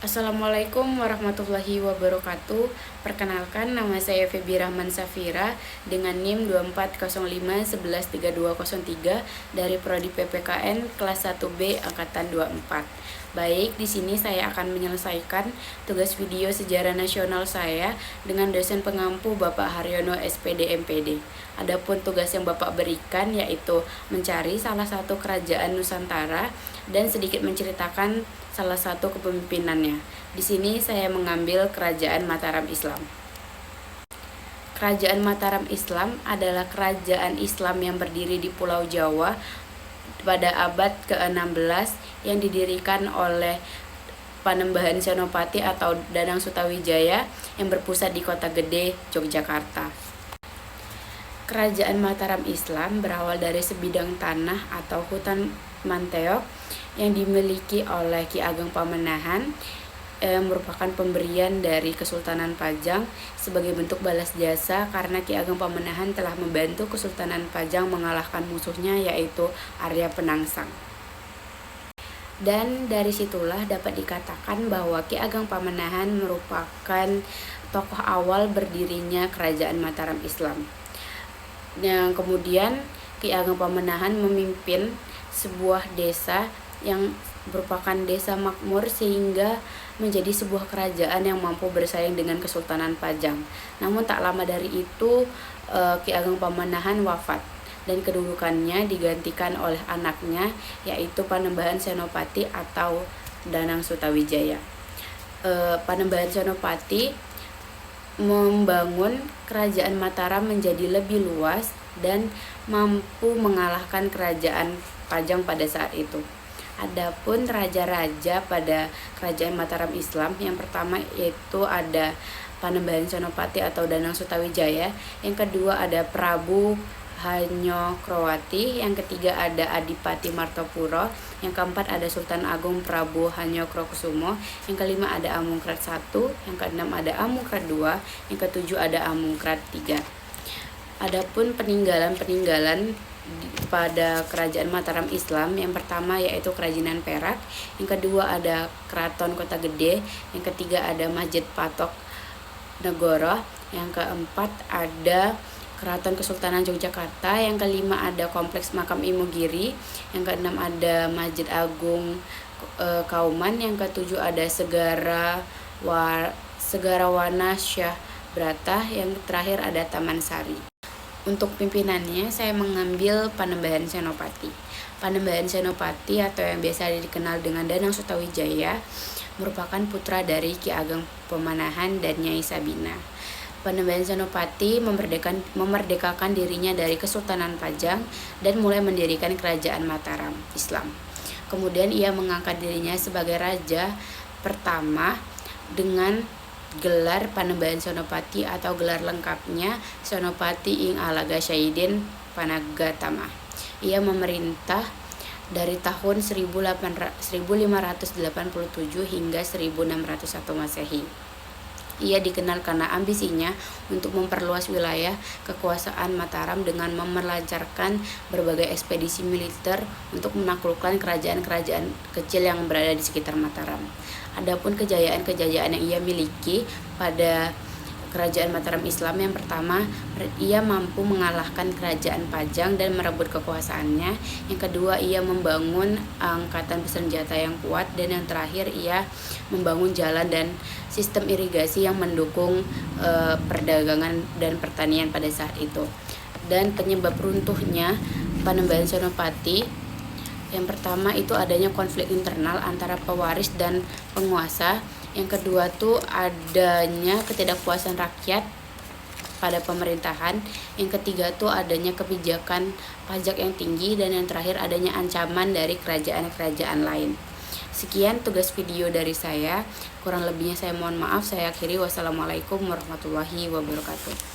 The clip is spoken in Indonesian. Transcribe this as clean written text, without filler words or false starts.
Assalamualaikum warahmatullahi wabarakatuh. Perkenalkan, nama saya Febi Rahman Safira dengan NIM 2405113203 dari Prodi PPKN kelas 1B angkatan 24. Baik, di sini saya akan menyelesaikan tugas video sejarah nasional saya dengan dosen pengampu Bapak Haryono SPD MPD. Adapun tugas yang Bapak berikan yaitu mencari salah satu kerajaan Nusantara dan sedikit menceritakan salah satu kepemimpinannya. Di sini saya mengambil Kerajaan Mataram Islam. Kerajaan Mataram Islam adalah kerajaan Islam yang berdiri di Pulau Jawa pada abad ke-16 yang didirikan oleh Panembahan Senopati atau Danang Sutawijaya yang berpusat di Kota Gede, Yogyakarta. Kerajaan Mataram Islam berawal dari sebidang tanah atau hutan manteok yang dimiliki oleh Ki Ageng Pamenahan, yang merupakan pemberian dari Kesultanan Pajang sebagai bentuk balas jasa karena Ki Ageng Pamenahan telah membantu Kesultanan Pajang mengalahkan musuhnya yaitu Arya Penangsang. Dan dari situlah dapat dikatakan bahwa Ki Ageng Pamenahan merupakan tokoh awal berdirinya Kerajaan Mataram Islam. Yang kemudian Ki Ageng Pamenahan memimpin sebuah desa yang merupakan desa makmur sehingga menjadi sebuah kerajaan yang mampu bersaing dengan Kesultanan Pajang. Namun tak lama dari itu Ki Ageng Pamenahan wafat dan kedudukannya digantikan oleh anaknya yaitu Panembahan Senopati atau Danang Sutawijaya. Panembahan Senopati membangun kerajaan Mataram menjadi lebih luas dan mampu mengalahkan kerajaan Pajang pada saat itu. Adapun raja-raja pada kerajaan Mataram Islam, yang pertama yaitu ada Panembahan Senopati atau Danang Sutawijaya, yang kedua ada Prabu Hanyokrowati, yang ketiga ada Adipati Martopuro, yang keempat ada Sultan Agung Prabu Hanyokrokusumo, yang kelima ada Amungkrat I, yang keenam ada Amungkrat II, yang ketujuh ada Amungkrat III. Adapun peninggalan pada kerajaan Mataram Islam, yang pertama yaitu Kerajinan Perak, yang kedua ada Keraton Kota Gede, yang ketiga ada Masjid Patok Negoro, yang keempat ada Keraton Kesultanan Yogyakarta, yang kelima ada Kompleks Makam Imogiri, yang keenam ada Masjid Agung Kauman, yang ketujuh ada Segarawana Syah Brata, yang terakhir ada Taman Sari. Untuk pimpinannya saya mengambil Panembahan Senopati. Panembahan Senopati atau yang biasa dikenal dengan Danang Sutawijaya merupakan putra dari Ki Ageng Pamenahan dan Nyai Sabina. Panembahan Senopati memerdekakan dirinya dari Kesultanan Pajang dan mulai mendirikan Kerajaan Mataram Islam. Kemudian ia mengangkat dirinya sebagai raja pertama dengan gelar Panembahan Senopati atau gelar lengkapnya Senopati Ing Alaga Syahidin Panagatama. Ia memerintah dari tahun 1587 hingga 1601 Masehi. Ia dikenal karena ambisinya untuk memperluas wilayah kekuasaan Mataram dengan memelancarkan berbagai ekspedisi militer untuk menaklukkan kerajaan-kerajaan kecil yang berada di sekitar Mataram. Adapun kejayaan-kejayaan yang ia miliki pada Kerajaan Mataram Islam, yang pertama, ia mampu mengalahkan kerajaan Pajang dan merebut kekuasaannya. Yang kedua, ia membangun angkatan bersenjata yang kuat, dan yang terakhir, ia membangun jalan dan sistem irigasi yang mendukung perdagangan dan pertanian pada saat itu. Dan penyebab runtuhnya Panembahan Senopati, yang pertama itu adanya konflik internal antara pewaris dan penguasa. Yang kedua tuh adanya ketidakpuasan rakyat pada pemerintahan. Yang ketiga tuh adanya kebijakan pajak yang tinggi. Dan yang terakhir adanya ancaman dari kerajaan-kerajaan lain. Sekian tugas video dari saya. Kurang lebihnya saya mohon maaf. Saya akhiri. Wassalamualaikum warahmatullahi wabarakatuh.